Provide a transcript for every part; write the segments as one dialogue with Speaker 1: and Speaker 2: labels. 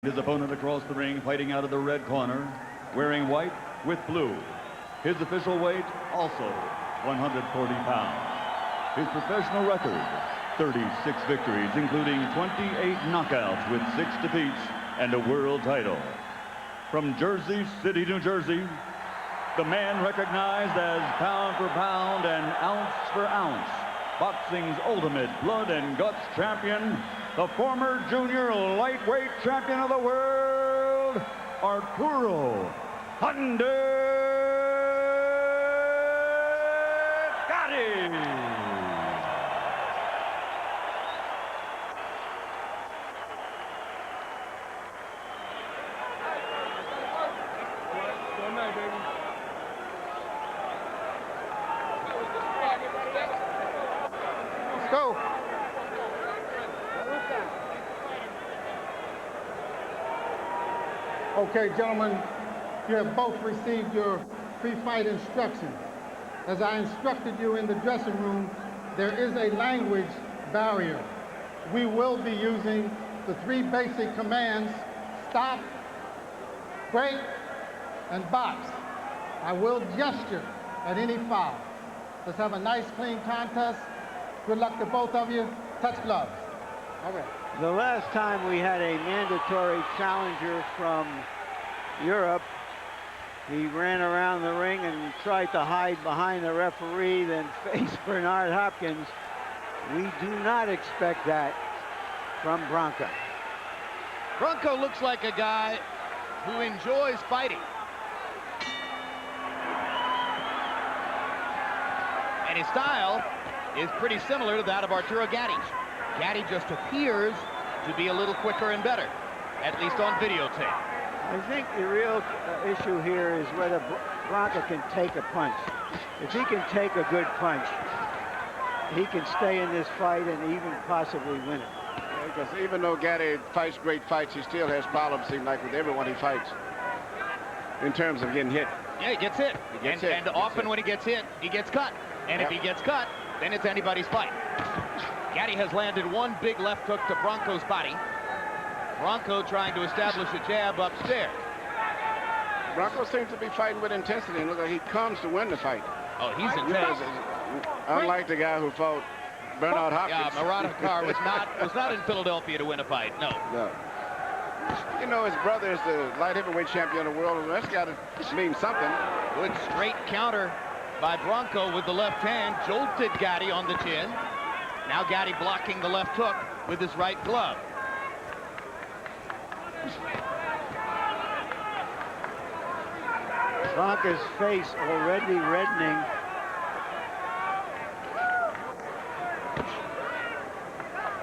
Speaker 1: His opponent across the ring, fighting out of the red corner, wearing white with blue. His official weight, also 140 pounds. His professional record, 36 victories, including 28 knockouts with 6 defeats and a world title. From Jersey City, New Jersey, the man recognized as pound for pound and ounce for ounce, boxing's ultimate blood and guts champion, the former junior lightweight champion of the world, Arturo "Thunder" Gatti.
Speaker 2: Good night, baby. Let's go. Okay, gentlemen, you have both received your pre-fight instructions. As I instructed you in the dressing room, there is a language barrier. We will be using the 3 basic commands: stop, break, and box. I will gesture at any foul. Let's have a nice, clean contest. Good luck to both of you. Touch gloves. All right.
Speaker 3: The last time we had a mandatory challenger from Europe, he ran around the ring and tried to hide behind the referee, then faced Bernard Hopkins. We do not expect that from Branco.
Speaker 4: Branco looks like a guy who enjoys fighting. And his style is pretty similar to that of Arturo Gatti's. Gatti just appears to be a little quicker and better, at least on videotape.
Speaker 3: I think the real issue here is whether Branco can take a punch. If he can take a good punch, he can stay in this fight and even possibly win it.
Speaker 5: Because even though Gatti fights great fights, he still has problems, seem like, with everyone he fights in terms of getting hit.
Speaker 4: Yeah, he gets hit. And often when he gets hit, he gets cut. And if he gets cut, then it's anybody's fight. Gatti has landed 1 big left hook to Branco's body. Branco trying to establish a jab upstairs.
Speaker 5: Branco seems to be fighting with intensity, and looks like he comes to win the fight.
Speaker 4: Oh, he's intense.
Speaker 5: Unlike the guy who fought Bernard Hopkins.
Speaker 4: Yeah, Murat Akar was not in Philadelphia to win a fight. No.
Speaker 5: You know, his brother is the light heavyweight champion of the world, and that's got to mean something.
Speaker 4: Good straight counter by Branco with the left hand, jolted Gatti on the chin. Now Gatti blocking the left hook with his right glove.
Speaker 3: Branco's face already reddening.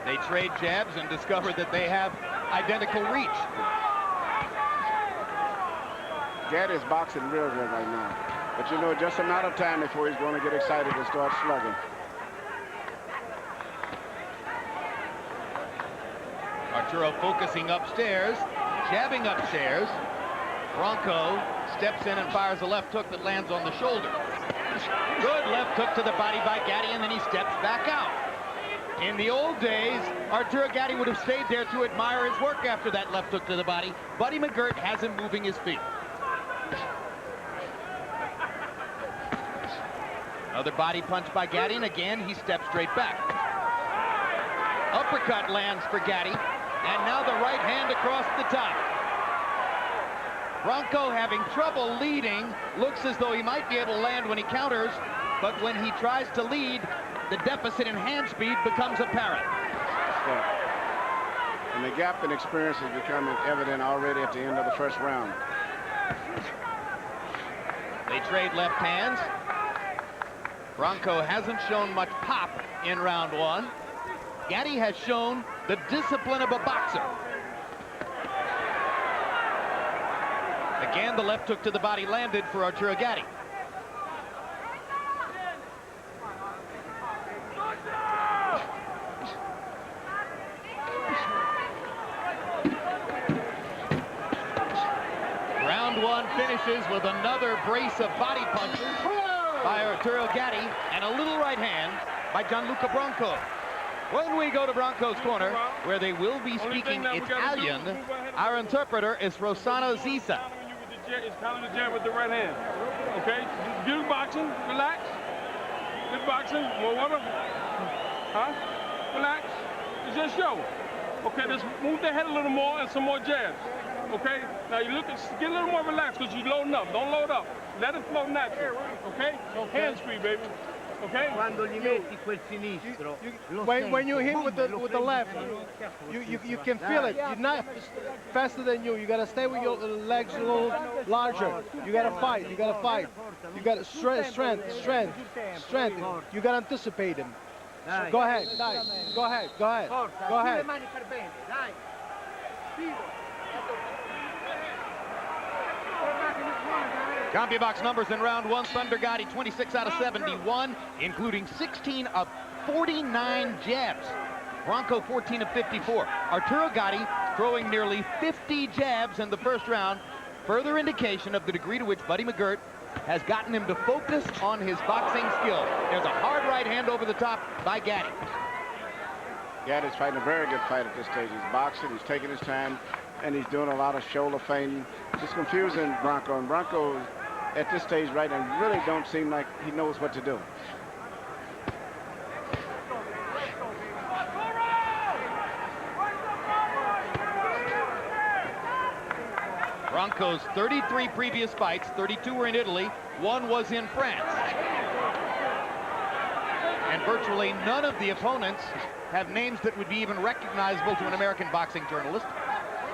Speaker 4: They trade jabs and discover that they have identical reach.
Speaker 5: Gatti's boxing real good right now. But you know, just a matter of time before he's going to get excited and start slugging.
Speaker 4: Arturo focusing upstairs, jabbing upstairs. Branco steps in and fires a left hook that lands on the shoulder. Good left hook to the body by Gatti, and then he steps back out. In the old days, Arturo Gatti would have stayed there to admire his work after that left hook to the body. Buddy McGirt has him moving his feet. Another body punch by Gatti, and again he steps straight back. Uppercut lands for Gatti, and now the right hand across the top. Branco having trouble leading, looks as though he might be able to land when he counters, but when he tries to lead, the deficit in hand speed becomes apparent.
Speaker 5: And the gap in experience is becoming evident already at the end of the first round.
Speaker 4: They trade left hands. Branco hasn't shown much pop in round 1. Gatti has shown the discipline of a boxer. Again, the left hook to the body landed for Arturo Gatti. Round 1 finishes with another brace of body punches by Arturo Gatti and a little right hand by Gianluca Branco. When we go to Branco's corner, where they will be speaking Italian, our interpreter is Rossano Zisa.
Speaker 6: It's kind of the jab with the right hand. Okay? Good boxing. Relax. Good boxing. More water. Huh? Relax. It's just show. Okay, just move the head a little more and some more jabs. Okay? Now you look at, get a little more relaxed because you're loading up. Don't load up. Let it flow naturally. Okay? Hands free, baby. Okay?
Speaker 3: Quando gli metti quel sinistro,
Speaker 7: when you hit with the left, you can feel it. You're not faster than you. You gotta stay with your legs a little larger. You gotta fight. You gotta fight. You gotta strength. You gotta anticipate him. So go ahead. Go ahead. Go ahead.
Speaker 4: CompuBox numbers in round one. Thunder Gatti 26 out of 71, including 16 of 49 jabs. Branco 14 of 54. Arturo Gatti throwing nearly 50 jabs in the first round. Further indication of the degree to which Buddy McGirt has gotten him to focus on his boxing skill. There's a hard right hand over the top by Gatti.
Speaker 5: Gatti's fighting a very good fight at this stage. He's boxing, he's taking his time, and he's doing a lot of shoulder feinting. Just confusing Branco, and Branco at this stage right now really don't seem like he knows what to do.
Speaker 4: Branco's 33 previous fights, 32 were in Italy, 1 was in France. And virtually none of the opponents have names that would be even recognizable to an American boxing journalist.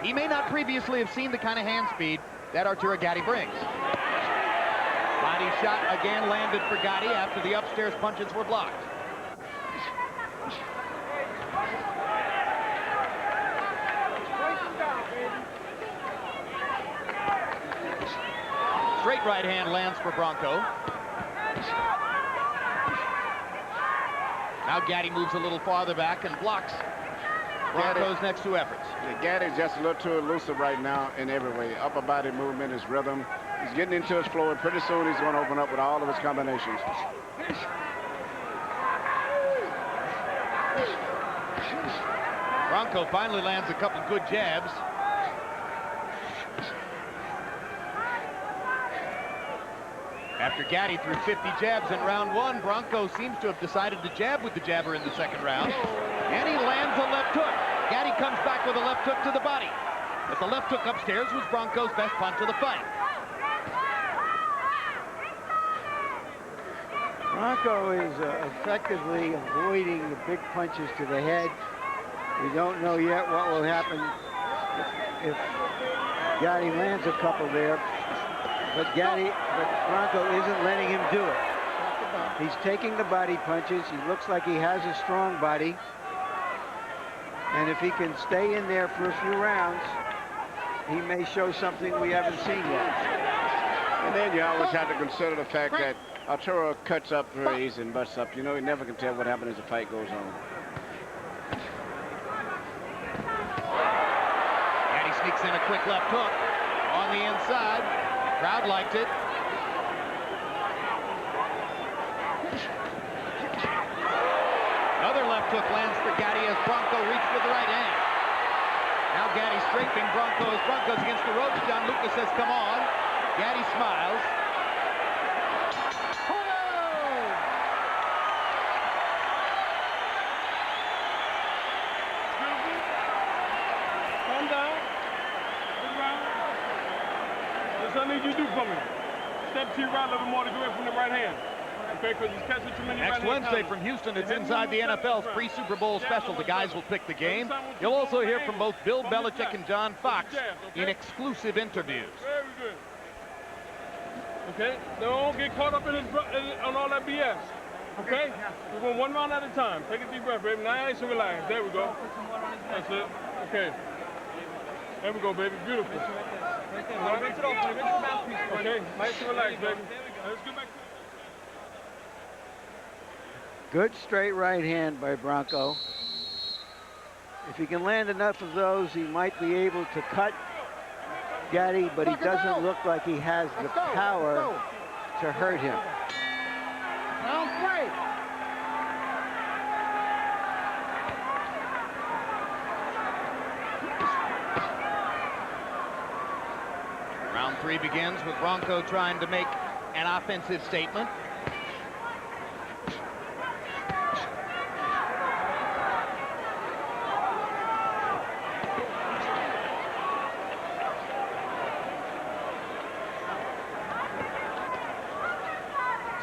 Speaker 4: He may not previously have seen the kind of hand speed that Arturo Gatti brings. Body shot again landed for Gatti after the upstairs punches were blocked. Straight right hand lands for Branco. Now Gatti moves a little farther back and blocks Branco's next two efforts.
Speaker 5: Yeah, Gatti's just a little too elusive right now in every way. Upper body movement, his rhythm. He's getting into his flow, and pretty soon he's going to open up with all of his combinations.
Speaker 4: Branco finally lands a couple good jabs. After Gatti threw 50 jabs in round one, Branco seems to have decided to jab with the jabber in the second round. And he lands a left hook. Gatti comes back with a left hook to the body. But the left hook upstairs was Branco's best punch of the fight.
Speaker 3: Branco is effectively avoiding the big punches to the head. We don't know yet what will happen if Gatti lands a couple there. But Branco isn't letting him do it. He's taking the body punches. He looks like he has a strong body. And if he can stay in there for a few rounds, he may show something we haven't seen yet.
Speaker 5: And then you always have to consider the fact that Arturo cuts up very easy and busts up. You know, you never can tell what happens as the fight goes on.
Speaker 4: Gatti sneaks in a quick left hook on the inside. Crowd liked it. Another left hook lands for Gatti as Branco reached with the right hand. Now Gatti strafing Branco as Branco's against the ropes. John Lucas says, come on. Gatti smiles.
Speaker 6: Calm down. Good round. That's what I need you to do for me. Step to your right a little more to go in from the right hand. Okay, because he's catching too many
Speaker 4: Next
Speaker 6: right-hand
Speaker 4: Wednesday
Speaker 6: counters.
Speaker 4: from Houston, it's Inside the NFL's pre-Super Bowl special. The guys will pick the game. You'll also hear from both Bill Belichick and John Fox in exclusive interviews.
Speaker 6: Very good. Okay, don't get caught up in on all that BS. Okay, we're going one round at a time. Take a deep breath, baby. Nice and relax. There we go. That's it. Okay. There we go, baby. Beautiful. Okay, nice and relax, baby. Let's get back to
Speaker 3: Good straight right hand by Branco. If he can land enough of those, he might be able to cut Gatti, but he doesn't look like he has the power to hurt him.
Speaker 4: Round 3 begins with Branco trying to make an offensive statement.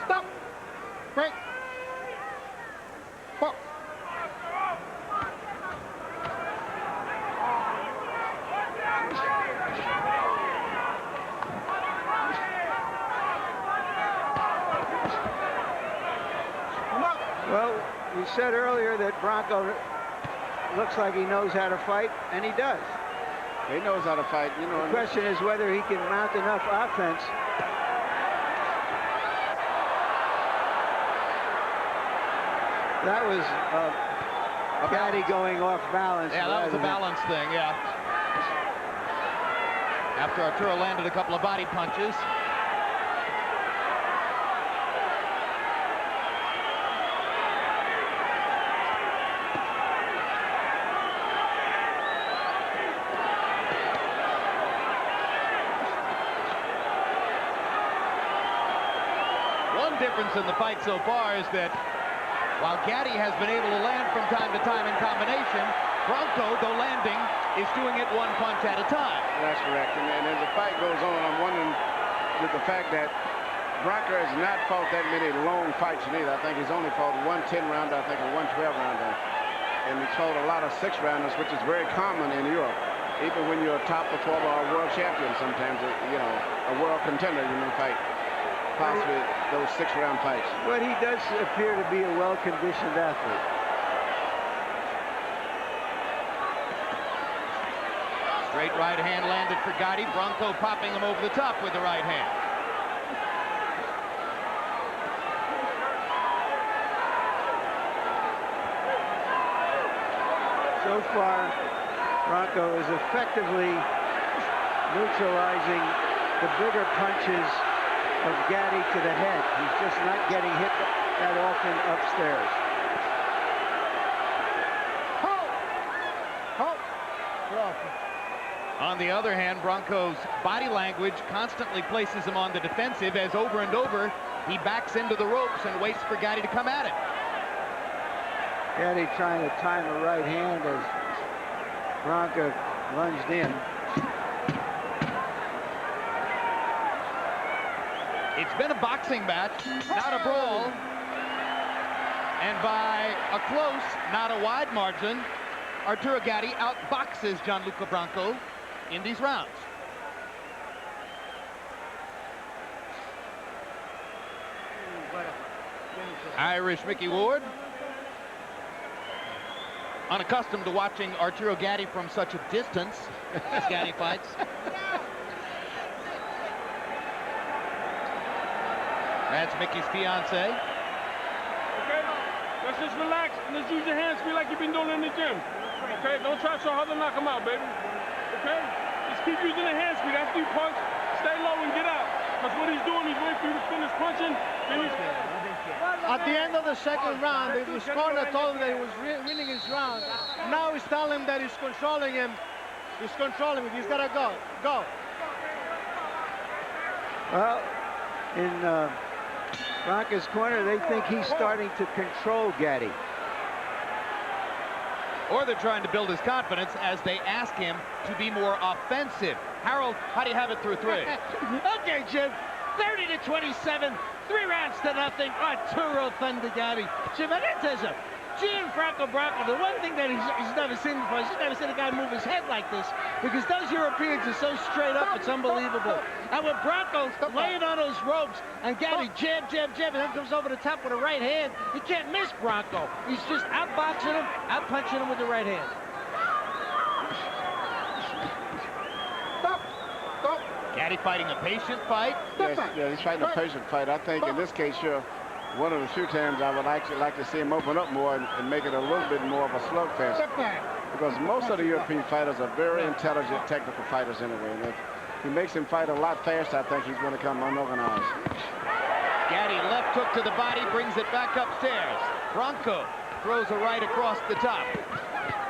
Speaker 2: Stop. Break. Box.
Speaker 3: Well, you said earlier that Branco looks like he knows how to fight, and he does.
Speaker 5: He knows how to fight, you know.
Speaker 3: The question is whether he can mount enough offense. That was Gatti going off balance.
Speaker 4: Yeah, that was a balance thing, yeah. After Arturo landed a couple of body punches. One difference in the fight so far is that while Gatti has been able to land from time to time in combination, Branco, though landing, is doing it one punch at a time.
Speaker 5: That's correct. And as the fight goes on, I'm wondering with the fact that Branco has not fought that many long fights neither. I think he's only fought one 10-rounder, I think, and one 12-rounder. And he's fought a lot of 6-rounders, which is very common in Europe. Even when you're a top performer or a world champion, sometimes, you know, a world contender, you may fight possibly those 6-round fights.
Speaker 3: But he does appear to be a well-conditioned athlete.
Speaker 4: Straight right hand landed for Gatti. Branco popping him over the top with the right hand.
Speaker 3: So far, Branco is effectively neutralizing the bigger punches of Gatti to the head. He's just not getting hit that often upstairs.
Speaker 4: On the other hand, Branco's body language constantly places him on the defensive as over and over he backs into the ropes and waits for Gatti to come at it.
Speaker 3: Gatti trying to time a right hand as Branco lunged in.
Speaker 4: It's been a boxing match, not a brawl. And by a close, not a wide margin, Arturo Gatti outboxes Gianluca Branco in these rounds. Irish Mickey Ward, unaccustomed to watching Arturo Gatti from such a distance as Gatti fights. That's Mickey's fiance.
Speaker 6: Okay? Let's just relax and let's use your hands. Feel like you've been doing it in the gym. Okay? Don't try so hard to knock him out, baby. Okay? Just keep using the hand speed. After you punch, stay low and get out. Because what he's doing, he's waiting for you to finish punching. Then he's...
Speaker 7: At the end of the second round, it was corner told him that he was winning his round. Now he's telling him that he's controlling him. He's controlling him. He's got to go. Go.
Speaker 3: Well, in Branco's corner, they think he's starting to control Gatti.
Speaker 4: Or they're trying to build his confidence as they ask him to be more offensive. Harold, how do you have it through 3?
Speaker 8: Okay, Jim. 30-27, 3 rounds to nothing. Arturo Thunder Gatti. Jim, I gotta tell you something. Gianfranco Branco, the one thing that he's never seen before is he's never seen a guy move his head like this, because those Europeans are so straight up, it's unbelievable. And with Branco laying on those ropes and Gatti jab, jab, jab, and then comes over the top with a right hand, he can't miss Branco. He's just outboxing him, outpunching him with the right hand.
Speaker 4: Gatti fighting a patient fight.
Speaker 5: Yes, yeah, he's fighting a patient fight. I think in this case, you're one of the few times I would actually like to see him open up more and make it a little bit more of a slugfest. Because most of the European fighters are very intelligent, technical fighters anyway. And if he makes him fight a lot faster, I think he's going to come unorganized.
Speaker 4: Gatti left hook to the body, brings it back upstairs. Branco throws a right across the top.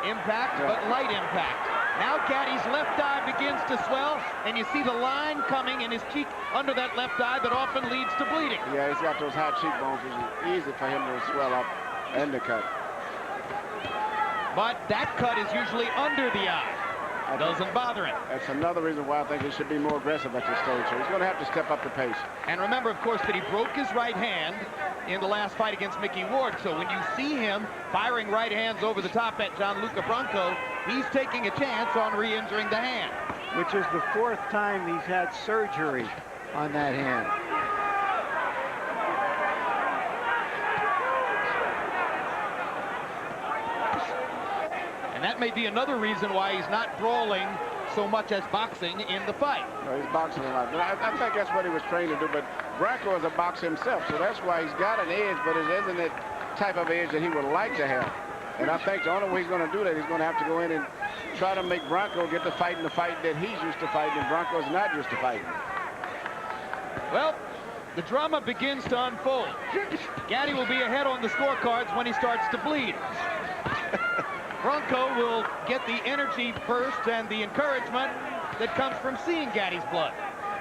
Speaker 4: Impact, but light impact. Now Gatti's left eye begins to swell, and you see the line coming in his cheek under that left eye that often leads to bleeding.
Speaker 5: Yeah, he's got those high cheekbones, which is easy for him to swell up and to cut.
Speaker 4: But that cut is usually under the eye. Doesn't bother him.
Speaker 5: That's another reason why I think he should be more aggressive at this stage. So he's going to have to step up the pace.
Speaker 4: And remember, of course, that he broke his right hand in the last fight against Mickey Ward. So when you see him firing right hands over the top at Gianluca Branco, he's taking a chance on re-injuring the hand.
Speaker 3: Which is the 4th time he's had surgery on that hand.
Speaker 4: And that may be another reason why he's not brawling so much as boxing in the fight.
Speaker 5: No, he's boxing a lot. But I think that's what he was trained to do. But Branco is a boxer himself, so that's why he's got an edge, but it isn't that type of edge that he would like to have. And I think the only way he's going to do that, he's going to have to go in and try to make Branco get to fighting the fight that he's used to fighting, and Branco's not used to fighting.
Speaker 4: Well, the drama begins to unfold. Gatti will be ahead on the scorecards when he starts to bleed. Branco will get the energy burst and the encouragement that comes from seeing Gatti's blood.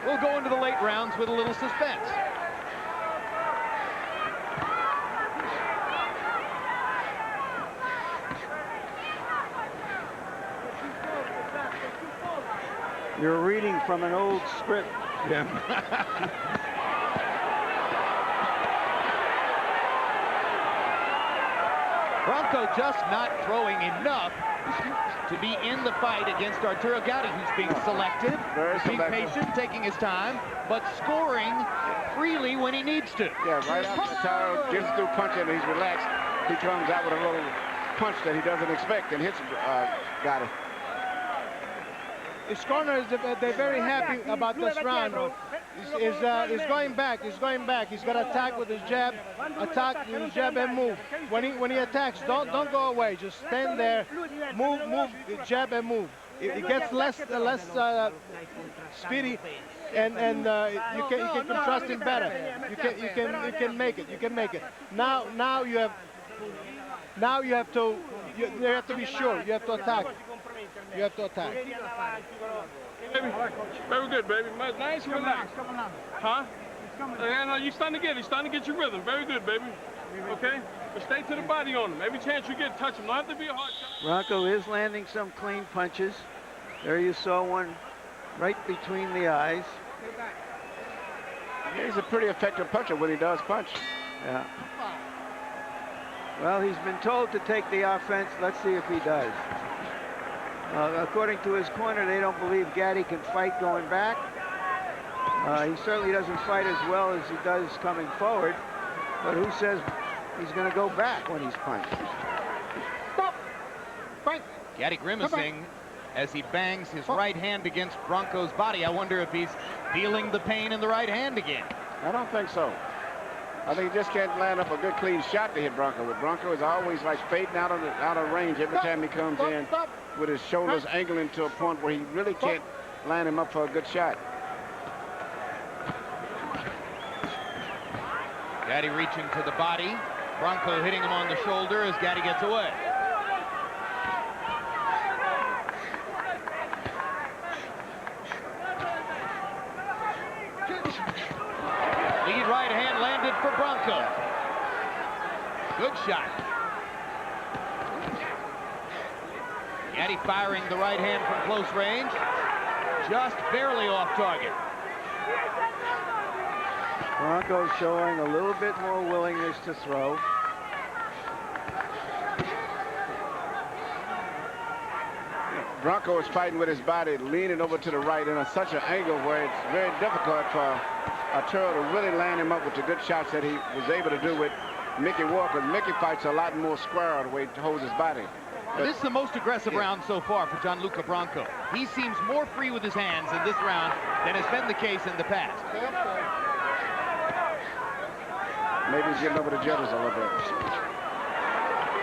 Speaker 4: We'll go into the late rounds with a little suspense.
Speaker 3: You're reading from an old script, Jim.
Speaker 4: Branco just not throwing enough to be in the fight against Arturo Gatti, who's being selective, being patient, taking his time, but scoring freely when he needs to.
Speaker 5: Yeah, right after Arturo gets through punching and he's relaxed, he comes out with a little punch that he doesn't expect and hits Gatti.
Speaker 7: His corner, they're very happy about this round. He's going back. He's going back. He's got to attack with his jab, attack with his jab and move. When he attacks, don't go away. Just stand there, move, jab and move. It gets less speedy, and you can trust him better. You can make it. You can make it. Now you have to be sure. You have to attack. You have to attack.
Speaker 6: Baby. Very good, baby. Nice and relaxed. Huh? And you're starting to get your rhythm. Very good, baby. Okay? But stay to the body on him. Every chance you get, touch him. Don't have to be a hard shot.
Speaker 3: Branco is landing some clean punches. There you saw one right between the eyes.
Speaker 5: Yeah, he's a pretty effective puncher when he does punch.
Speaker 3: Yeah. Well, he's been told to take the offense. Let's see if he does. According to his corner, they don't believe Gatti can fight going back. He certainly doesn't fight as well as he does coming forward. But who says he's going to go back when he's punched?
Speaker 2: Stop! Fight!
Speaker 4: Gatti grimacing as he bangs his right hand against Branco's body. I wonder if he's feeling the pain in the right hand again.
Speaker 5: I don't think so. I think he just can't land up a good clean shot to hit Branco. But Branco is always like fading out of range every time he comes in with his shoulders angling to a point where he really can't line him up for a good shot.
Speaker 4: Gatti reaching to the body. Branco hitting him on the shoulder as Gatti gets away. Lead right hand landed for Branco. Good shot. Gatti firing the right hand from close range. Just barely off target.
Speaker 3: Branco showing a little bit more willingness to throw.
Speaker 5: Branco is fighting with his body, leaning over to the right in such an angle where it's very difficult for Arturo to really land him up with the good shots that he was able to do with Mickey Walker. Mickey fights a lot more square the way he holds his body.
Speaker 4: Well, this is the most aggressive round so far for Gianluca Branco. He seems more free with his hands in this round than has been the case in the past.
Speaker 5: Maybe he's getting over the jitters a little bit.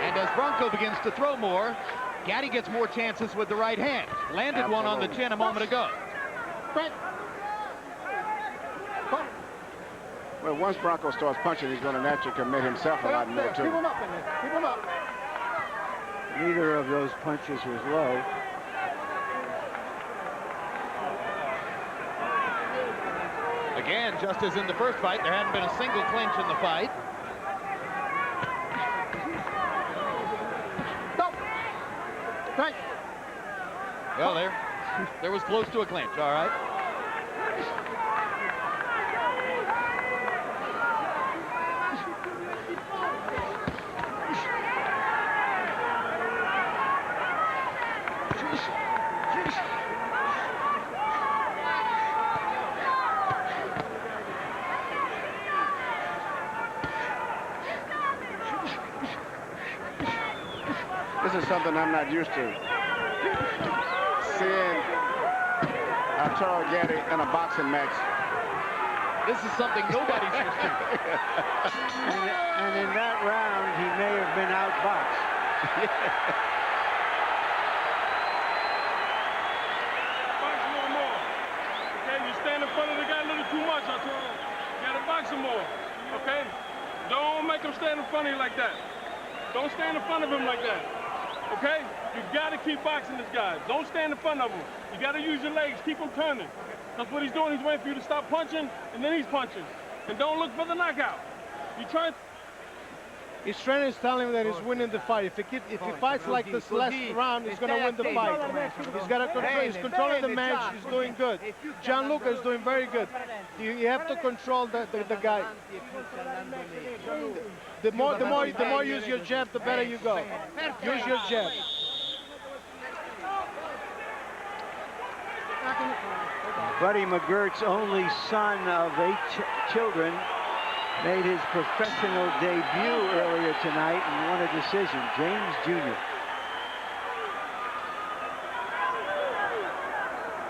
Speaker 4: And as Branco begins to throw more, Gatti gets more chances with the right hand. Landed one on the chin a moment ago.
Speaker 5: Well, once Branco starts punching, he's going to naturally commit himself a lot more, too.
Speaker 2: Keep him up in there. Keep him up.
Speaker 3: Neither of those punches was low.
Speaker 4: Again, just as in the first fight, there hadn't been a single clinch in the fight.
Speaker 2: Stop. Right.
Speaker 4: Well, there was close to a clinch, all right.
Speaker 5: This is something I'm not used to. Seeing Arturo Gatti in a boxing match.
Speaker 4: This is something nobody's used to.
Speaker 3: And in that round, he may have been outboxed.
Speaker 6: Box a little more. Okay, you stand in front of the guy a little too much, Arturo. You gotta box him more. Okay? Don't make him stand in front of you like that. Don't stand in front of him like that. Okay? You gotta keep boxing this guy. Don't stand in front of him. You gotta use your legs. Keep him turning. That's what he's doing. He's waiting for you to stop punching, and then he's punching. And don't look for the knockout. You try.
Speaker 7: His trainer is telling him that he's winning the fight. If he fights like this last round, he's going to win the fight. He's got to control. He's controlling the match. He's doing good. Gianluca is doing very good. You have to control the guy. The more you use your jab, the better you go. Use your jab.
Speaker 3: Buddy McGirt's only son of 8 children made his professional debut earlier tonight and won a decision. James Jr.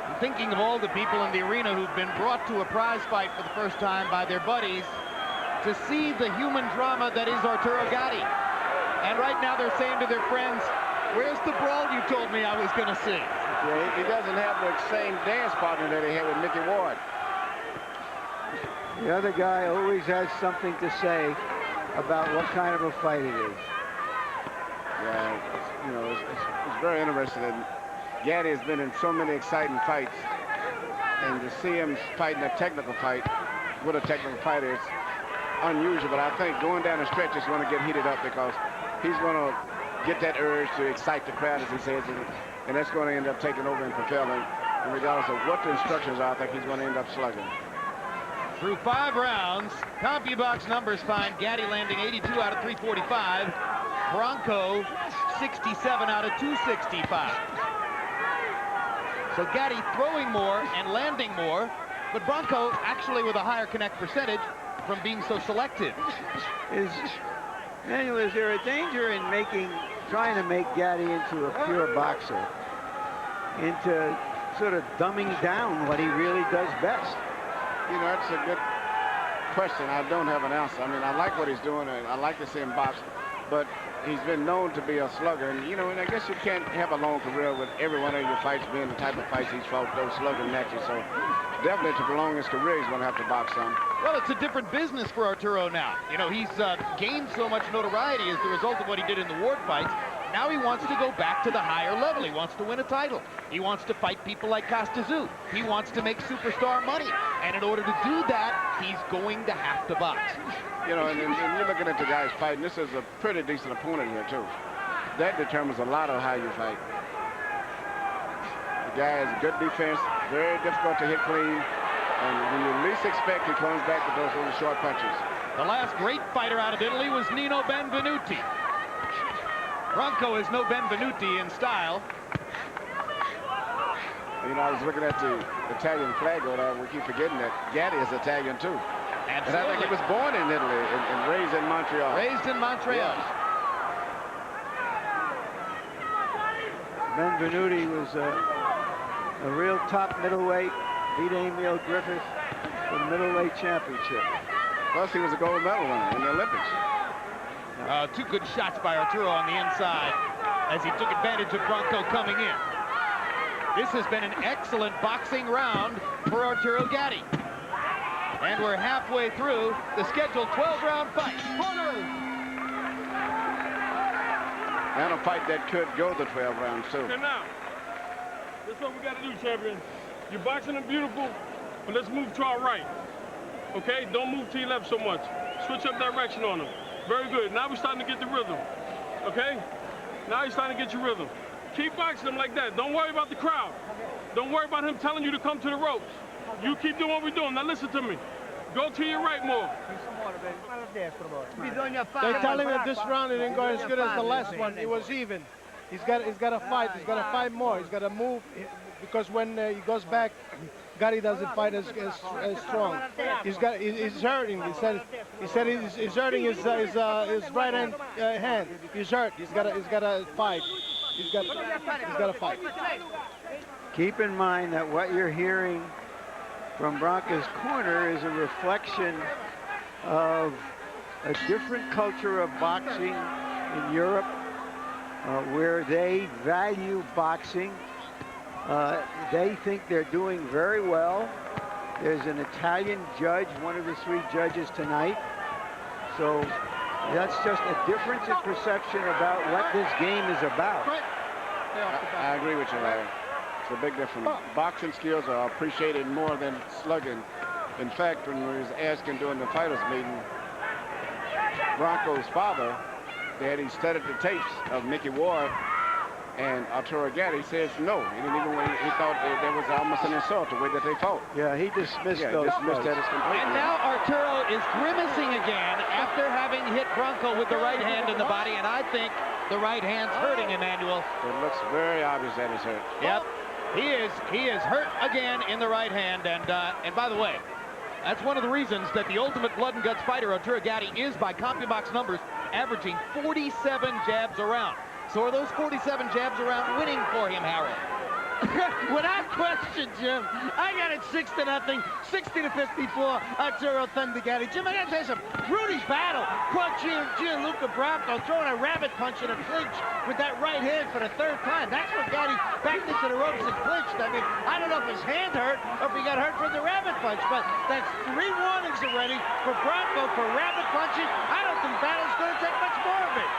Speaker 4: I'm thinking of all the people in the arena who've been brought to a prize fight for the first time by their buddies to see the human drama that is Arturo Gatti. And right now they're saying to their friends, where's the brawl you told me I was going to see?
Speaker 5: Yeah, he doesn't have the same dance partner that he had with Mickey Ward.
Speaker 3: The other guy always has something to say about what kind of a fight it is.
Speaker 5: Yeah, it's very interesting. And Gatti has been in so many exciting fights, and to see him fighting a technical fight with a technical fighter is unusual. But I think going down the stretch is going to get heated up because he's going to get that urge to excite the crowd, as he says, and that's going to end up taking over and propelling. And regardless of what the instructions are, I think he's going to end up slugging.
Speaker 4: Through 5 rounds, CompuBox numbers find Gatti landing 82 out of 345, Branco 67 out of 265. So Gatti throwing more and landing more, but Branco actually with a higher connect percentage from being so selective.
Speaker 3: Manuel, is there a danger in trying to make Gatti into a pure boxer, into sort of dumbing down what he really does best?
Speaker 5: You know, that's a good question. I don't have an answer. I mean, I like what he's doing, and I like to see him box, but he's been known to be a slugger. And, and I guess you can't have a long career with every one of your fights being the type of fights he's fought, those slugging matches. So definitely to prolong his career, he's going to have to box some.
Speaker 4: Well, it's a different business for Arturo now. He's gained so much notoriety as the result of what he did in the Ward fights. Now he wants to go back to the higher level. He wants to win a title. He wants to fight people like Costazoo. He wants to make superstar money. And in order to do that, he's going to have to box.
Speaker 5: And you're looking at the guys fighting. This is a pretty decent opponent here, too. That determines a lot of how you fight. The guy has good defense, very difficult to hit clean. And when you least expect, he comes back with those little short punches.
Speaker 4: The last great fighter out of Italy was Nino Benvenuti. Branco is no Benvenuti in style.
Speaker 5: I was looking at the Italian flag over there. We keep forgetting that Gatti is Italian, too.
Speaker 4: Absolutely.
Speaker 5: And I think he was born in Italy and raised in Montreal.
Speaker 4: Raised in Montreal.
Speaker 5: Yes.
Speaker 3: Benvenuti was a real top middleweight. Beat Emil Griffith for the middleweight championship.
Speaker 5: Plus, he was a gold medal winner in the Olympics.
Speaker 4: 2 good shots by Arturo on the inside as he took advantage of Branco coming in. This has been an excellent boxing round for Arturo Gatti. And we're halfway through the scheduled 12-round fight.
Speaker 5: And a fight that could go the 12 rounds, too.
Speaker 6: Okay, now, this is what we got to do, champion. You're boxing them beautiful, but let's move to our right. Okay, don't move to your left so much. Switch up direction on him. Very good. Now we're starting to get the rhythm. Okay? Now he's starting to get your rhythm. Keep boxing him like that. Don't worry about the crowd. Don't worry about him telling you to come to the ropes. You keep doing what we're doing. Now listen to me. Go to your right more.
Speaker 7: They're telling me that this round it didn't go as good as the last one. It was even. He's got to fight. He's got to fight more. He's got to move because when he goes back, Gatti doesn't fight as strong. He's hurting. He said he's hurting his right hand. He's hurt. He's got to fight. He's got to fight.
Speaker 3: Keep in mind that what you're hearing from Branco's corner is a reflection of a different culture of boxing in Europe, where they value boxing. They think they're doing very well. There's an Italian judge, one of the 3 judges tonight. So that's just a difference in perception about what this game is about.
Speaker 5: I agree with you, Larry. It's a big difference. Boxing skills are appreciated more than slugging. In fact, when we was asking during the fighters meeting, Branco's father, he studied the tapes of Mickey Ward and Arturo Gatti. Says no. He didn't even. He thought there was almost an insult the way that they fought.
Speaker 3: Yeah, he dismissed those.
Speaker 5: Dismissed that as completely.
Speaker 4: And now Arturo is grimacing again after having hit Branco with the right hand in the body, and I think the right hand's hurting Emmanuel.
Speaker 5: It looks very obvious that it's hurt.
Speaker 4: Yep, he is hurt again in the right hand, and by the way, that's one of the reasons that the ultimate blood and guts fighter Arturo Gatti is, by CompuBox numbers, averaging 47 jabs around. So are those 47 jabs around winning for him, Harold?
Speaker 8: Without question, Jim. I got it 6-0, 60-54, Arturo Thunder Gatti. Jim, I got to tell you something. Rudy's battle caught Gianluca Branco throwing a rabbit punch in a clinch with that right hand for the 3rd time. That's when Gatti backed into the ropes and clinched. I mean, I don't know if his hand hurt or if he got hurt from the rabbit punch, but that's 3 warnings already for Branco for rabbit punching. I don't think battle's going to take much more of it.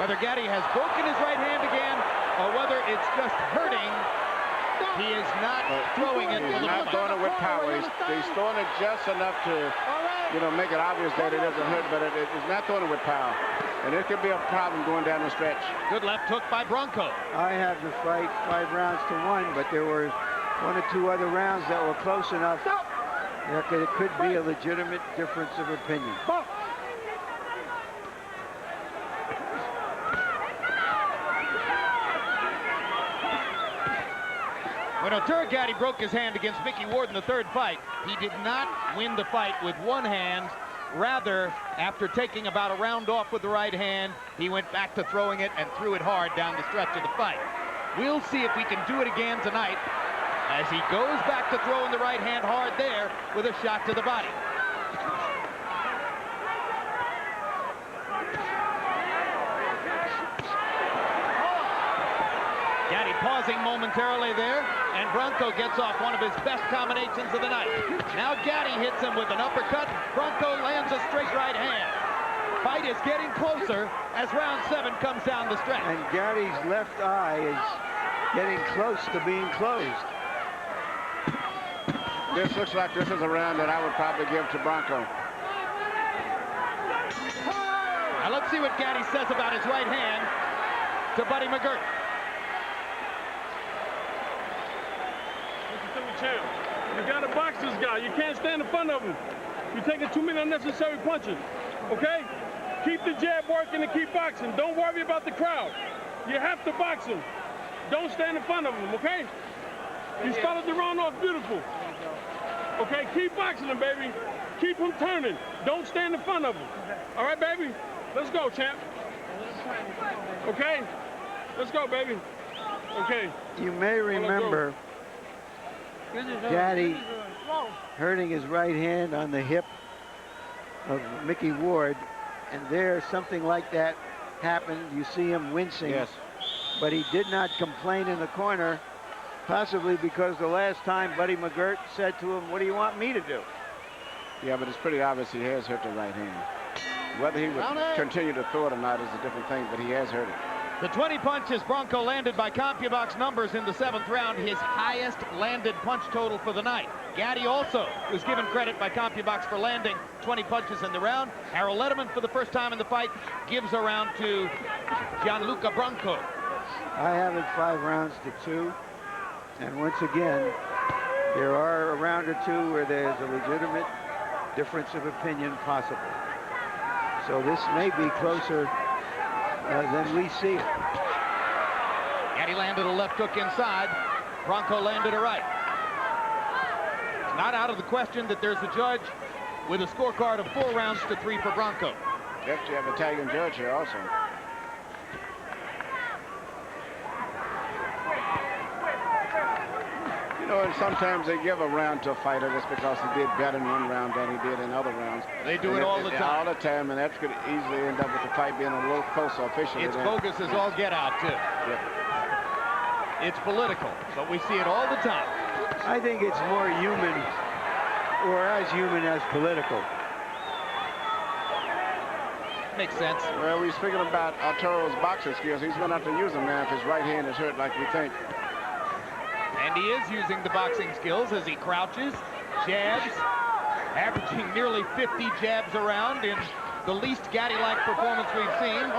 Speaker 4: Whether Gatti has broken his right hand again or whether it's just hurting, he is not throwing it.
Speaker 5: He's not throwing it with power. He's throwing it just enough to, make it obvious that it doesn't hurt, but it's not throwing it with power. And it could be a problem going down the stretch.
Speaker 4: Good left hook by Branco.
Speaker 3: I have the fight 5 rounds to 1, but there were 1 or 2 other rounds that were close enough that it could be a legitimate difference of opinion.
Speaker 4: When Arturo Gatti broke his hand against Mickey Ward in the 3rd fight, he did not win the fight with one hand. Rather, after taking about a round off with the right hand, he went back to throwing it and threw it hard down the stretch of the fight. We'll see if we can do it again tonight as he goes back to throwing the right hand hard there with a shot to the body. Gatti pausing momentarily there, and Branco gets off one of his best combinations of the night. Now Gatti hits him with an uppercut. Branco lands a straight right hand. Fight is getting closer as round 7 comes down the stretch.
Speaker 3: And Gatti's left eye is getting close to being closed.
Speaker 5: This looks like this is a round that I would probably give to Branco.
Speaker 4: Now let's see what Gatti says about his right hand to Buddy McGirt.
Speaker 6: You got to box this guy. You can't stand in front of him. You're taking too many unnecessary punches. Okay? Keep the jab working and keep boxing. Don't worry about the crowd. You have to box him. Don't stand in front of him, okay? You started the round off beautiful. Okay? Keep boxing him, baby. Keep him turning. Don't stand in front of him. All right, baby? Let's go, champ. Okay? Let's go, baby. Okay.
Speaker 3: You may remember Gatti hurting his right hand on the hip of Mickey Ward, and there something like that happened. You see him wincing.
Speaker 5: Yes.
Speaker 3: But he did not complain in the corner, possibly because the last time Buddy McGirt said to him, "What do you want me to do?"
Speaker 5: Yeah, but it's pretty obvious he has hurt the right hand. Whether he would continue to throw it or not is a different thing, but he has hurt it.
Speaker 4: The 20 punches Branco landed by CompuBox numbers in the 7th round, his highest landed punch total for the night. Gatti also was given credit by CompuBox for landing 20 punches in the round. Harold Letterman, for the first time in the fight, gives a round to Gianluca Branco.
Speaker 3: I have it 5 rounds to 2. And once again, there are a round or two where there's a legitimate difference of opinion possible. So this may be closer than we see it.
Speaker 4: Gatti landed a left hook inside. Branco landed a right. It's not out of the question that there's a judge with a scorecard of 4 rounds to 3 for Branco.
Speaker 5: Yes, you have an Italian judge here also. You know, and sometimes they give a round to a fighter just because he did better in one round than he did in other rounds.
Speaker 4: They do it all the time.
Speaker 5: All the time, and that could easily end up with the fight being a little closer officially.
Speaker 4: It's bogus as all get out, too.
Speaker 5: Yep.
Speaker 4: It's political, but we see it all the time.
Speaker 3: I think it's more human, or as human as political.
Speaker 4: Makes sense.
Speaker 5: Well, we're speaking about Arturo's boxing skills. He's going to have to use them now if his right hand is hurt like we think.
Speaker 4: And he is using the boxing skills as he crouches, jabs, averaging nearly 50 jabs around in the least Gatti-like performance we've seen.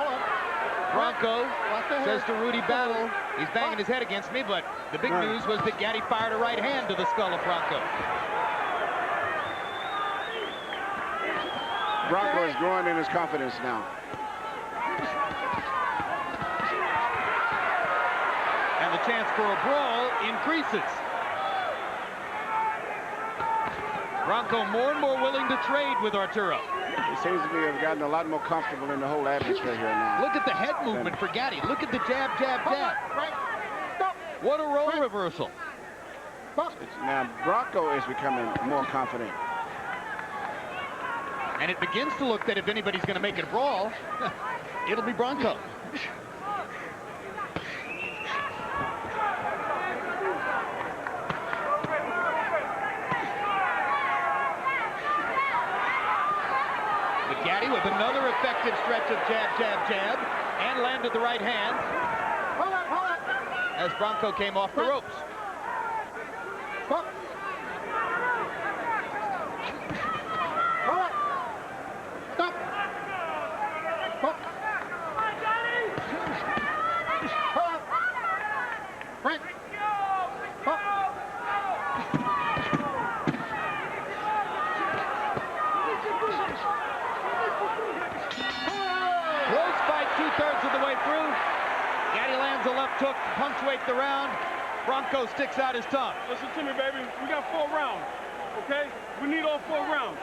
Speaker 4: Branco says to Rudy Battle, he's banging his head against me, but the big news was that Gatti fired a right hand to the skull of Branco.
Speaker 5: Branco is growing in his confidence now.
Speaker 4: And the chance for a brawl increases. Branco more and more willing to trade with Arturo.
Speaker 5: He seems to have gotten a lot more comfortable in the whole atmosphere here now.
Speaker 4: Look at the head movement for Gatti. Look at the jab, jab, jab. What a role reversal.
Speaker 5: Now, Branco is becoming more confident.
Speaker 4: And it begins to look that if anybody's going to make it a brawl, it'll be Branco. But Gatti with another effective stretch of jab, jab, jab, and landed the right hand as Branco came off the ropes. Took punctuate the round. Branco sticks out his tongue.
Speaker 6: Listen to me, baby. We got 4 rounds, okay? We need all 4 rounds.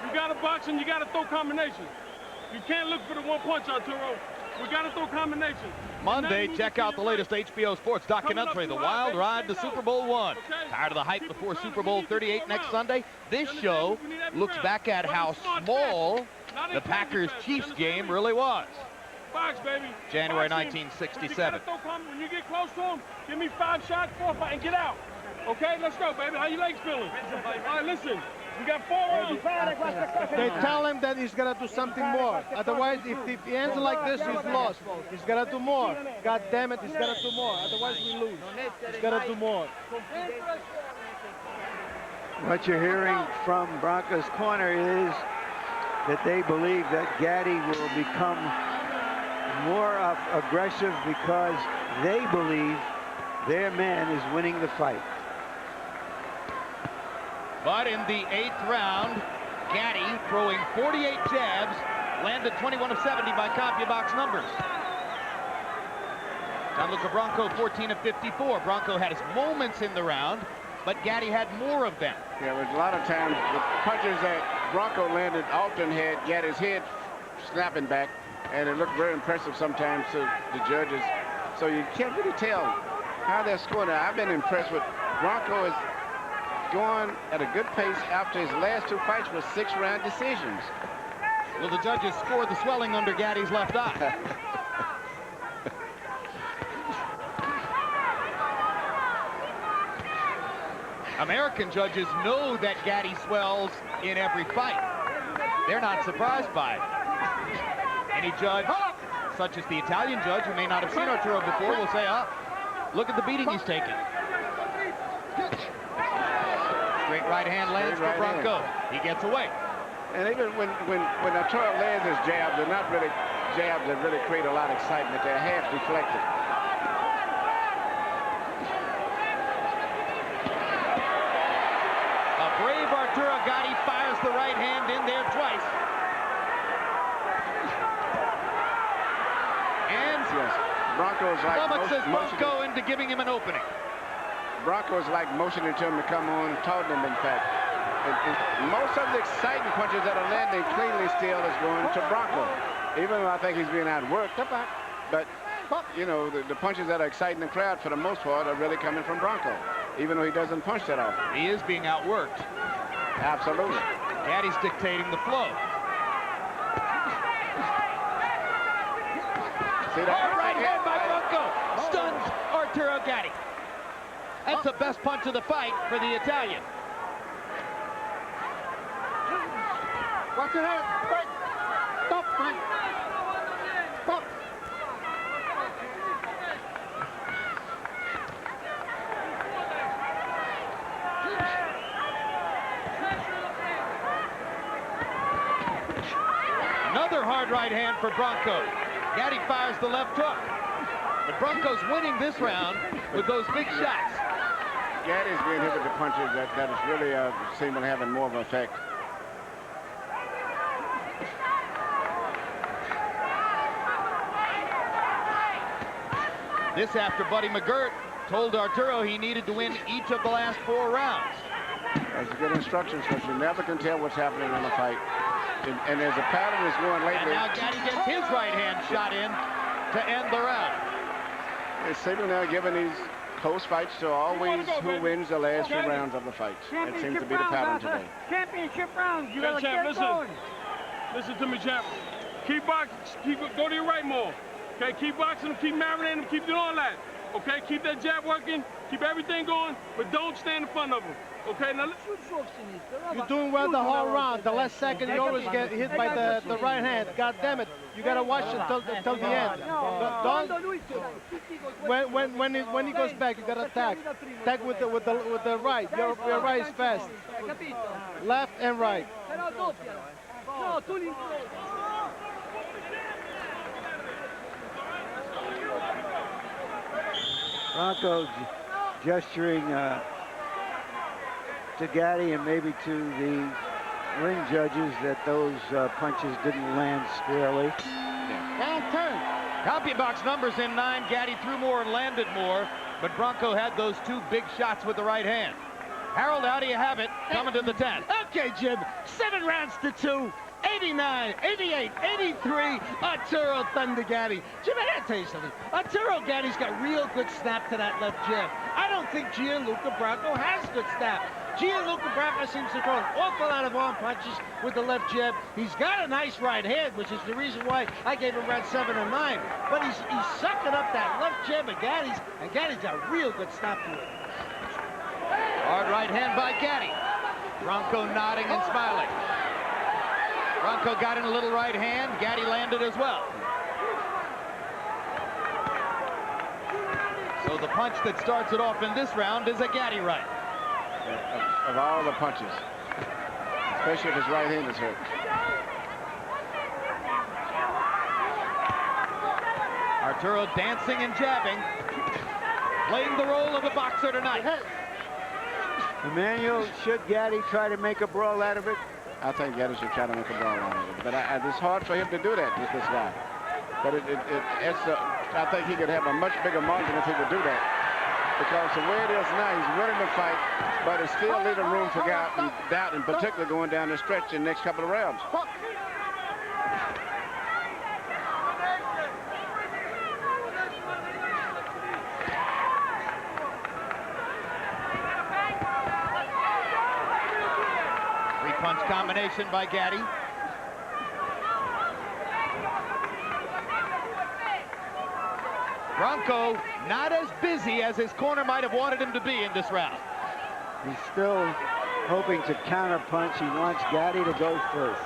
Speaker 6: You got to box and you got to throw combinations. You can't look for the one punch, Arturo. We got to throw combinations.
Speaker 4: Monday, check out the latest HBO Sports documentary, The Wild Ride to Super Bowl I. Tired of the hype before Super Bowl 38 next Sunday? This show looks back at how small the Packers-Chiefs game really was.
Speaker 6: Box, baby.
Speaker 4: January
Speaker 6: Box
Speaker 4: 1967.
Speaker 6: When you get close to him, give me 5 shots, 4 fight, and get out. Okay, let's go, baby. How your legs feeling? All right, listen. We got 4 rounds.
Speaker 7: They tell him that he's gonna do something more. Otherwise, if he ends like this, he's lost. He's gonna do more. God damn it, he's gonna do more. Otherwise, we lose. He's gonna do more.
Speaker 3: What you're hearing from Branco's corner is that they believe that Gatti will become more aggressive because they believe their man is winning the fight.
Speaker 4: But in the 8th round, Gatti, throwing 48 jabs, landed 21 of 70 by CompuBox numbers. Gianluca Branco, 14 of 54. Branco had his moments in the round, but Gatti had more of them.
Speaker 5: Yeah, but a lot of times the punches that Branco landed often had Gatti's head snapping back, and it looked very impressive sometimes to the judges. So you can't really tell how they're scoring. I've been impressed with Branco is going at a good pace after his last 2 fights with 6-round decisions.
Speaker 4: Well, the judges scored the swelling under Gatti's left eye. American judges know that Gatti swells in every fight. They're not surprised by it. Any judge such as the Italian judge, who may not have seen Arturo before, will say, oh, look at the beating he's taken. Straight right hand lands for Branco. He gets away.
Speaker 5: And even when Arturo lands his jabs, they're not really jabs that really create a lot of excitement. They're half deflected.
Speaker 4: A brave Arturo Gatti fires the right hand in there twice. And
Speaker 5: Yes, Branco is like
Speaker 4: flummoxes Branco into giving him an opening.
Speaker 5: Branco is like motioning to him to come on, taught him, in fact. And most of the exciting punches that are landing cleanly still is going to Branco. Even though I think he's being outworked. But, you know, the punches that are exciting the crowd for the most part are really coming from Branco, even though he doesn't punch that often.
Speaker 4: He is being outworked.
Speaker 5: Absolutely.
Speaker 4: Gatti's dictating the flow.
Speaker 5: See that?
Speaker 4: Hard right hand by Branco. Stuns Arturo Gatti. That's the best punch of the fight for the Italian.
Speaker 2: Watch your head. Fight. Stop. Fight. Stop.
Speaker 4: Another hard right hand for Branco. Gatti fires the left hook. But Branco's winning this round with those big shots.
Speaker 5: Gatti's being hit with the punches that is really seeming having more of an effect.
Speaker 4: This after Buddy McGirt told Arturo he needed to win each of the last 4 rounds.
Speaker 5: That's good instructions, because you never can tell what's happening in a fight. And as a pattern is going lately.
Speaker 4: And now Gatti gets his right hand shot in to end the round.
Speaker 5: It's seeming now giving these close fights to always who wins the last 2 rounds of the fight. That seems to be the pattern today.
Speaker 9: Championship rounds. You gotta
Speaker 6: champ,
Speaker 9: get going.
Speaker 6: Listen to me, champ. Keep boxing. Go to your right more. Okay, keep boxing, keep marinating them, keep doing all that. Okay, keep that jab working, keep everything going, but don't stand in front of them. Okay, now
Speaker 7: You're doing well the whole round. The last second you always get hit by the right hand. God damn it! You gotta watch it till the end. When he goes back, you gotta attack. Attack with the right. Your right is fast. Left and right.
Speaker 3: Branco gesturing to Gatti and maybe to the ring judges that those punches didn't land squarely.
Speaker 2: And turn.
Speaker 4: CompuBox numbers in 9. Gatti threw more and landed more, but Branco had those 2 big shots with the right hand. Harold, how do you have it coming to the 10th?
Speaker 8: Okay, Jim. 7 rounds to 2. 89, 88, 83, Arturo Thunder Gatti. Jim, I gotta tell you something. Arturo Gatti's got real good snap to that left jab. I don't think Gianluca Branco has good snap. Gianluca Branco seems to throw an awful lot of arm punches with the left jab. He's got a nice right hand, which is the reason why I gave him around 7 or 9. But he's sucking up that left jab of Gatti's, and Gatti's got real good snap to it.
Speaker 4: Hard right hand by Gatti. Branco nodding and smiling. Branco got in a little right hand. Gatti landed as well. So the punch that starts it off in this round is a Gatti right.
Speaker 5: Of all the punches, especially if his right hand is hurt.
Speaker 4: Arturo dancing and jabbing, playing the role of a boxer tonight.
Speaker 3: Emmanuel, should Gatti try to make a brawl out of it?
Speaker 5: I think Gatti should try to make a brawl out of it. But it's hard for him to do that with this guy. But I think he could have a much bigger margin if he could do that. Because the way it is now, he's winning the fight, but it's still leaving room for doubt, and particularly going down the stretch in the next couple of rounds.
Speaker 4: Punch combination by Gatti. Branco not as busy as his corner might have wanted him to be in this round.
Speaker 3: He's still hoping to counterpunch. He wants Gatti to go first.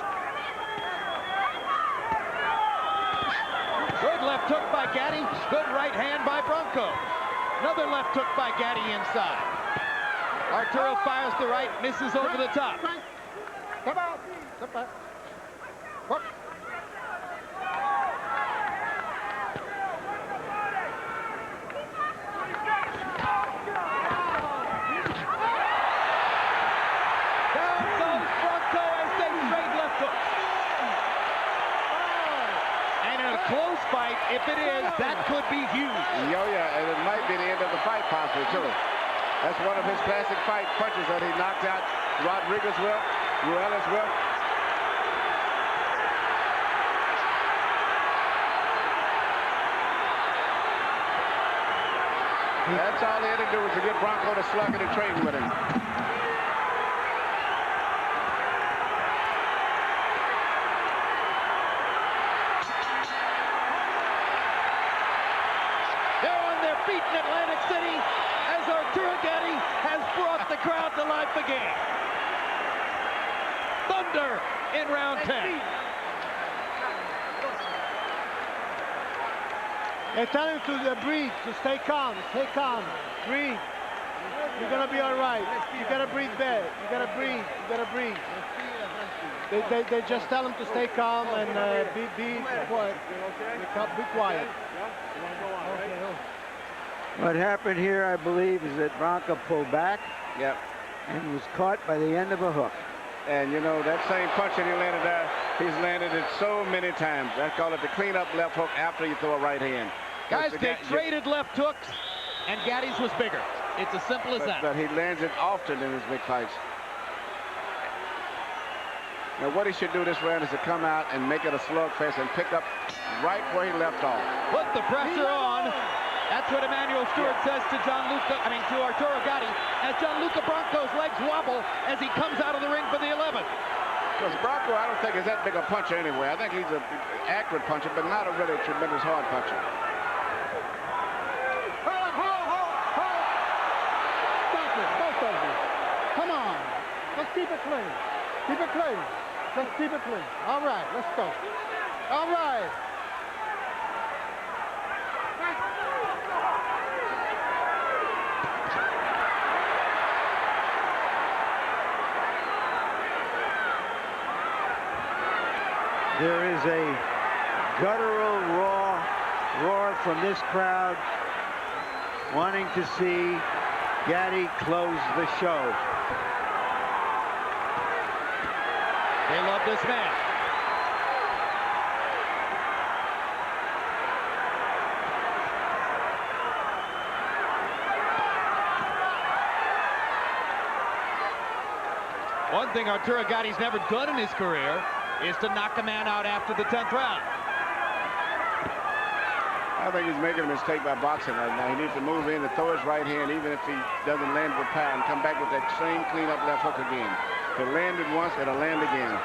Speaker 4: Good Gatti. Good right hand by Branco. Another left hook by Gatti inside. Arturo fires the right, misses over the top.
Speaker 2: Come out. Step back. Whoop.
Speaker 4: Down goes Branco as they trade left hooks. And in a close fight, if it is, that could be huge.
Speaker 5: Yeah, and it might be the end of the fight possibly, too. That's one of his classic fight punches that he knocked out Rodriguez with, Ruelas with. That's all he had to do was to get Branco to slug it and trade with him.
Speaker 4: They're on their feet in Atlantic City as Arturo Gatti has brought the crowd to life again. Thunder in round 10.
Speaker 7: They tell him to breathe, to stay calm, breathe. You're gonna be all right. You gotta breathe back. You gotta breathe. You gotta breathe. They just tell him to stay calm and be quiet. Be quiet.
Speaker 3: What happened here, I believe, is that Branco pulled back
Speaker 5: Yep.
Speaker 3: and was caught by the end of a hook.
Speaker 5: And you know, that same punch that he landed there, he's landed it so many times. I call it the cleanup left hook after you throw a right hand.
Speaker 4: Guys, they traded left hooks, and Gatti's was bigger. It's as simple as that.
Speaker 5: But he lands it often in his big fights. Now, what he should do this round is to come out and make it a slugfest and pick up right where he left off.
Speaker 4: Put the pressure on. That's what Emmanuel Stewart says to to Arturo Gatti, as Gianluca Branco's legs wobble as he comes out of the ring for the 11th.
Speaker 5: Because Branco, I don't think is that big a puncher anyway. I think he's an accurate puncher, but not a really tremendous hard puncher.
Speaker 2: Stop it, both of you. Come on. Let's keep it clean. Keep it clean. Let's keep it clean. All right, let's go. All right.
Speaker 3: There is a guttural roar from this crowd wanting to see Gatti close the show.
Speaker 4: They love this man. One thing Arturo Gatti's never done in his career is to knock a man out after the 10th round.
Speaker 5: I think he's making a mistake by boxing right now. He needs to move in and throw his right hand, even if he doesn't land with power, and come back with that same cleanup left hook again. If it landed once, it'll land again.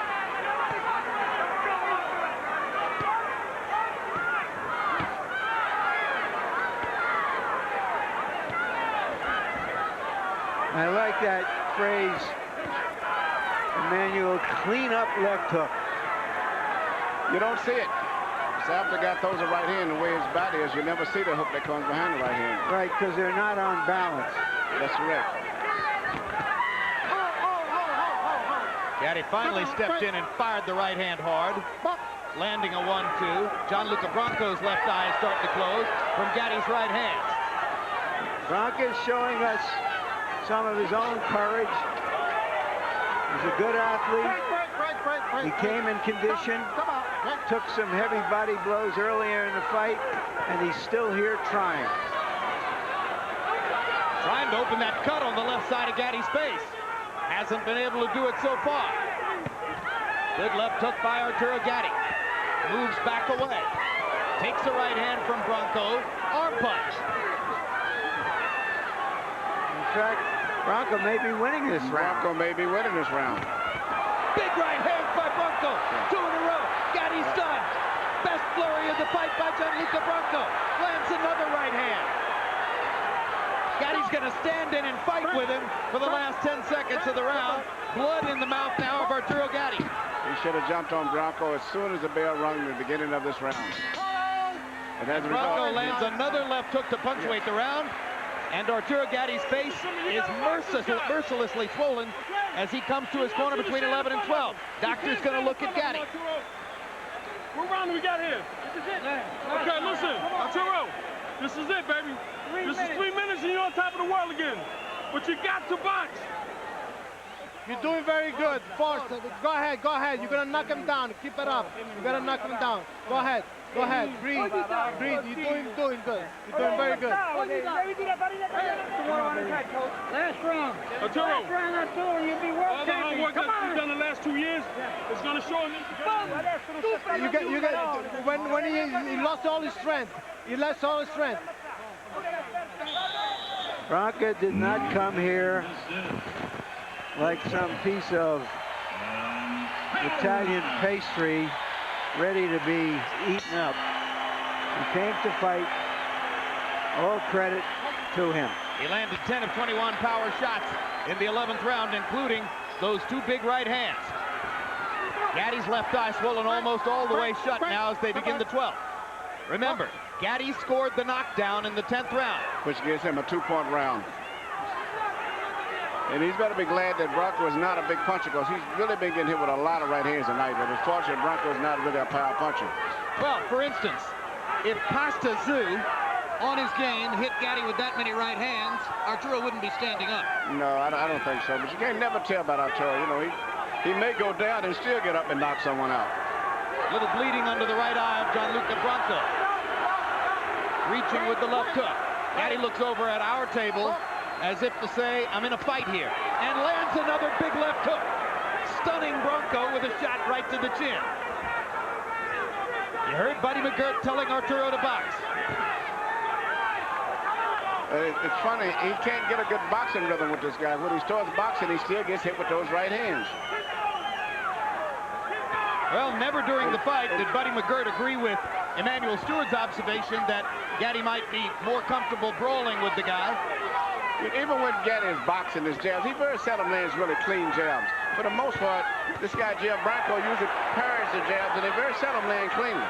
Speaker 3: I like that phrase, Emmanuel, clean up left hook.
Speaker 5: You don't see it. So after the guy throws a right hand the way his body is, you never see the hook that comes behind the right hand.
Speaker 3: Right, because they're not on balance.
Speaker 5: That's correct.
Speaker 4: Gatti finally stepped in and fired the right hand hard, landing a 1-2. Gianluca Branco's left eye is starting to close from Gatti's right hand.
Speaker 3: Branco's showing us some of his own courage. He's a good athlete. He came in condition, took some heavy body blows earlier in the fight, and he's still here trying.
Speaker 4: Trying to open that cut on the left side of Gatti's face. Hasn't been able to do it so far. Good left hook by Arturo Gatti. Moves back away. Takes a right hand from Branco. Arm punch.
Speaker 3: In fact, Branco may be winning this round.
Speaker 5: Branco may be winning this round.
Speaker 4: Big right hand by Branco. 2 in a row. Gatti's done. Best flurry of the fight by Gianluca Branco. Lands another right hand. Gatti's going to stand in and fight with him for the last 10 seconds of the round. Blood in the mouth now of Arturo Gatti.
Speaker 5: He should have jumped on Branco as soon as the bell rung in the beginning of this round. And as a
Speaker 4: Branco
Speaker 5: result,
Speaker 4: lands another left hook to punctuate the round. And Arturo Gatti's face is mercilessly swollen as he comes to his corner between 11 and 12. Doctor's going to look at Gatti.
Speaker 6: What round do we got here? This is it. Okay, listen, Arturo, this is it, baby. This is 3 minutes and you're on top of the world again. But you got to box.
Speaker 7: You're doing very good. Force. Go ahead. You're gonna knock him down. Keep it up. You gotta knock him down. Go ahead. Breathe. You're doing good. You're doing very good.
Speaker 6: Last round. Arturo.
Speaker 9: Last round, Arturo, you'll be world
Speaker 6: All the hard
Speaker 9: champion.
Speaker 6: work
Speaker 9: Come
Speaker 6: that you've
Speaker 9: on.
Speaker 6: done the last 2 years is going to show in this.
Speaker 7: You get. When he lost all his strength. He lost all his strength.
Speaker 3: Branco did not come here like some piece of Italian pastry ready to be eaten up. He came to fight. All credit to him.
Speaker 4: He landed 10 of 21 power shots in the 11th round, including those 2 big right hands. Gatti's left eye swollen almost all the way shut now as they begin the 12th. Remember, Gatti scored the knockdown in the 10th round.
Speaker 5: which gives him a 2-point round. And he's better be glad that Branco is not a big puncher, because he's really been getting hit with a lot of right hands tonight. But unfortunately, Branco is not really a power puncher.
Speaker 4: Well, for instance, if Costa Zoo on his game hit Gatti with that many right hands, Arturo wouldn't be standing up.
Speaker 5: No, I don't think so. But you can't never tell about Arturo. You know, he may go down and still get up and knock someone out.
Speaker 4: Little bleeding under the right eye of Gianluca Branco. Reaching with the left hook. Gatti looks over at our table as if to say, I'm in a fight here, and lands another big left hook, stunning Branco with a shot right to the chin. You heard Buddy McGirt telling Arturo to box.
Speaker 5: It's funny, he can't get a good boxing rhythm with this guy. When he starts boxing, he still gets hit with those right hands.
Speaker 4: Well, never during the fight did Buddy McGirt agree with Emmanuel Stewart's observation that Gatti might be more comfortable brawling with the guy.
Speaker 5: Even when Gatti is boxing his jabs, he very seldom lands really clean jabs. For the most part, this guy, Branco, usually parries the jabs, and they very seldom land cleanly.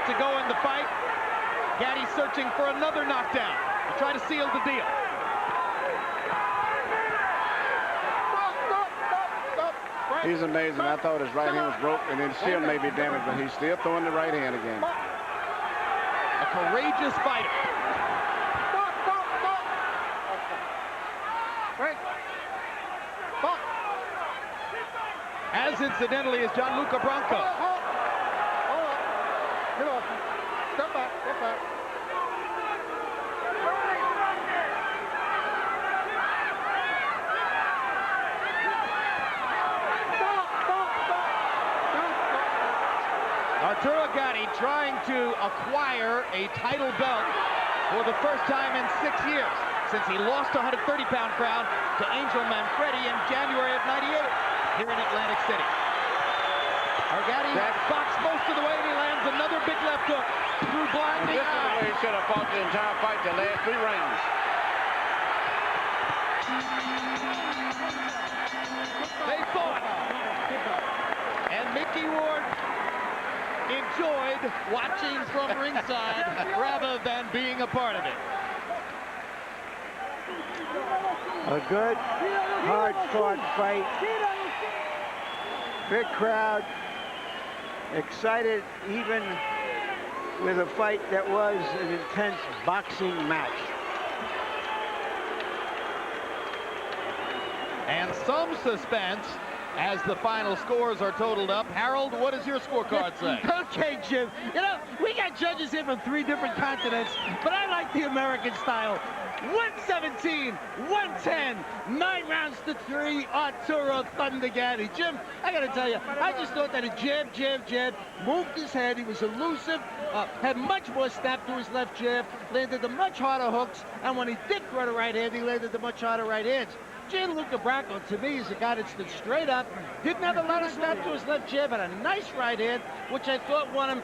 Speaker 4: To go in the fight. Gatti searching for another knockdown to try to seal the deal.
Speaker 5: He's amazing. I thought his right hand was broke, and it still may be damaged, but he's still throwing the right hand again.
Speaker 4: A courageous fighter. As incidentally as Gianluca Branco.
Speaker 2: Get off him. Step back.
Speaker 4: Arturo Gatti trying to acquire a title belt for the first time in 6 years since he lost a 130-pound crown to Angel Manfredi in January of '98 here in Atlantic City. Gatti boxed most of the way, and he lands another big left hook through blinding
Speaker 5: This is the way he should have fought the entire fight, the last 3 rounds.
Speaker 4: They fought. And Mickey Ward enjoyed watching from ringside rather than being a part of it.
Speaker 3: A good, hard-fought fight. Big crowd. Excited even with a fight that was an intense boxing match.
Speaker 4: And some suspense as the final scores are totaled up. Harold, what does your scorecard say?
Speaker 8: Okay, Jim. You know, we got judges here from 3 different continents, but I like the American style. 117, 110, 9 rounds to 3, Arturo Thunder Gatti. Jim, I gotta tell you, I just thought that a jab, moved his head, he was elusive, had much more snap to his left jab, landed the much harder hooks, and when he did throw the right hand, he landed the much harder right hands. Gianluca Branco, to me, is a guy that stood straight up, didn't have a lot of snap to his left jab, had a nice right hand, which I thought won him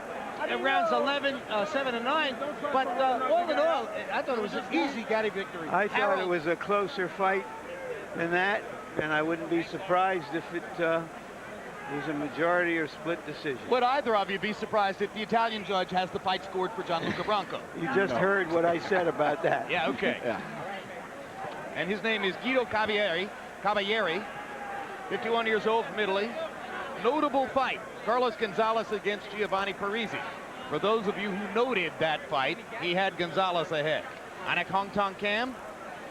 Speaker 8: in rounds 7 and 9. But all in all, I thought it was an easy Gatti victory.
Speaker 3: I thought it was a closer fight than that, and I wouldn't be surprised if it was a majority or split decision.
Speaker 4: Would either of you be surprised if the Italian judge has the fight scored for Gianluca Branco?
Speaker 3: You just heard what I said about that.
Speaker 4: Yeah, okay.
Speaker 5: Yeah.
Speaker 4: And his name is Guido Cavalieri, 51 years old from Italy. Notable fight, Carlos Gonzalez against Giovanni Parisi. For those of you who noted that fight, he had Gonzalez ahead. Anik Hong Tong Cam,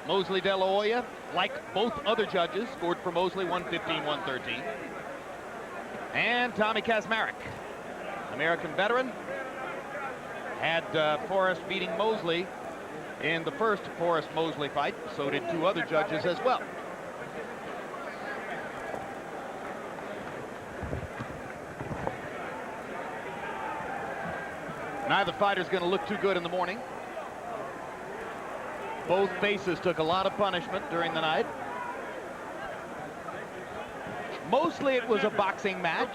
Speaker 4: Mosley De La Hoya, like both other judges, scored for Mosley 115-113. And Tommy Kazmarek, American veteran, had Forrest beating Mosley in the first Forrest-Mosley fight. So did two other judges as well. Neither fighter's going to look too good in the morning. Both faces took a lot of punishment during the night. Mostly it was a boxing match.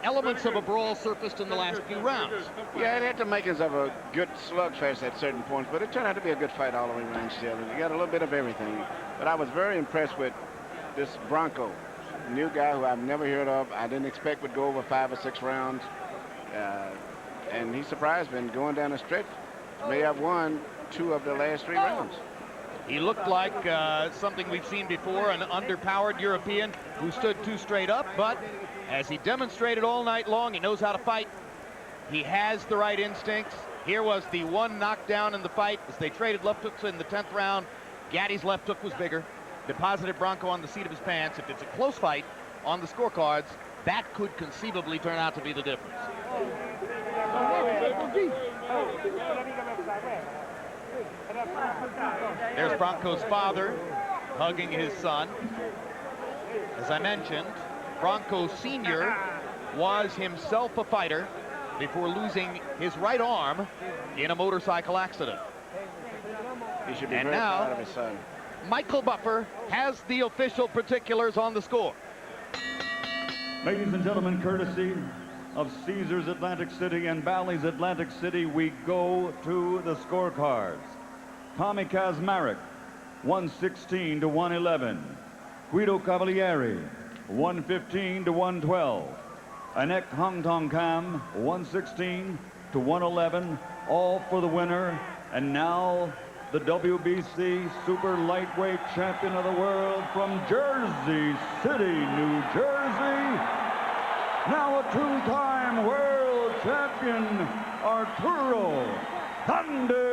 Speaker 4: Elements of a brawl surfaced in the last few rounds.
Speaker 5: Yeah, it had the makings of a good slugfest at certain points, but it turned out to be a good fight all the way around still. You got a little bit of everything. But I was very impressed with this Branco, new guy who I've never heard of. I didn't expect would go over 5 or 6 rounds. And he surprised me going down the stretch. May have won 2 of the last 3 rounds.
Speaker 4: He looked like something we've seen before, an underpowered European who stood too straight up, but as he demonstrated all night long, he knows how to fight. He has the right instincts. Here was the one knockdown in the fight as they traded left hooks in the 10th round. Gatti's left hook was bigger, deposited Branco on the seat of his pants. If it's a close fight on the scorecards, that could conceivably turn out to be the difference. There's Branco's father hugging his son. As I mentioned, Branco Sr. was himself a fighter before losing his right arm in a motorcycle accident.
Speaker 5: He should be
Speaker 4: And
Speaker 5: very
Speaker 4: now,
Speaker 5: proud of his son.
Speaker 4: Michael Buffer has the official particulars on the score.
Speaker 1: Ladies and gentlemen, courtesy of Caesars Atlantic City and Bally's Atlantic City, we go to the scorecards. Tommy Kazmarek, 116-111. Guido Cavalieri, 115-112. Anik Hong Tong Cam, 116-111, all for the winner. And now the WBC Super Lightweight Champion of the World from Jersey City, New Jersey. Now a 2-time world champion, Arturo Thunder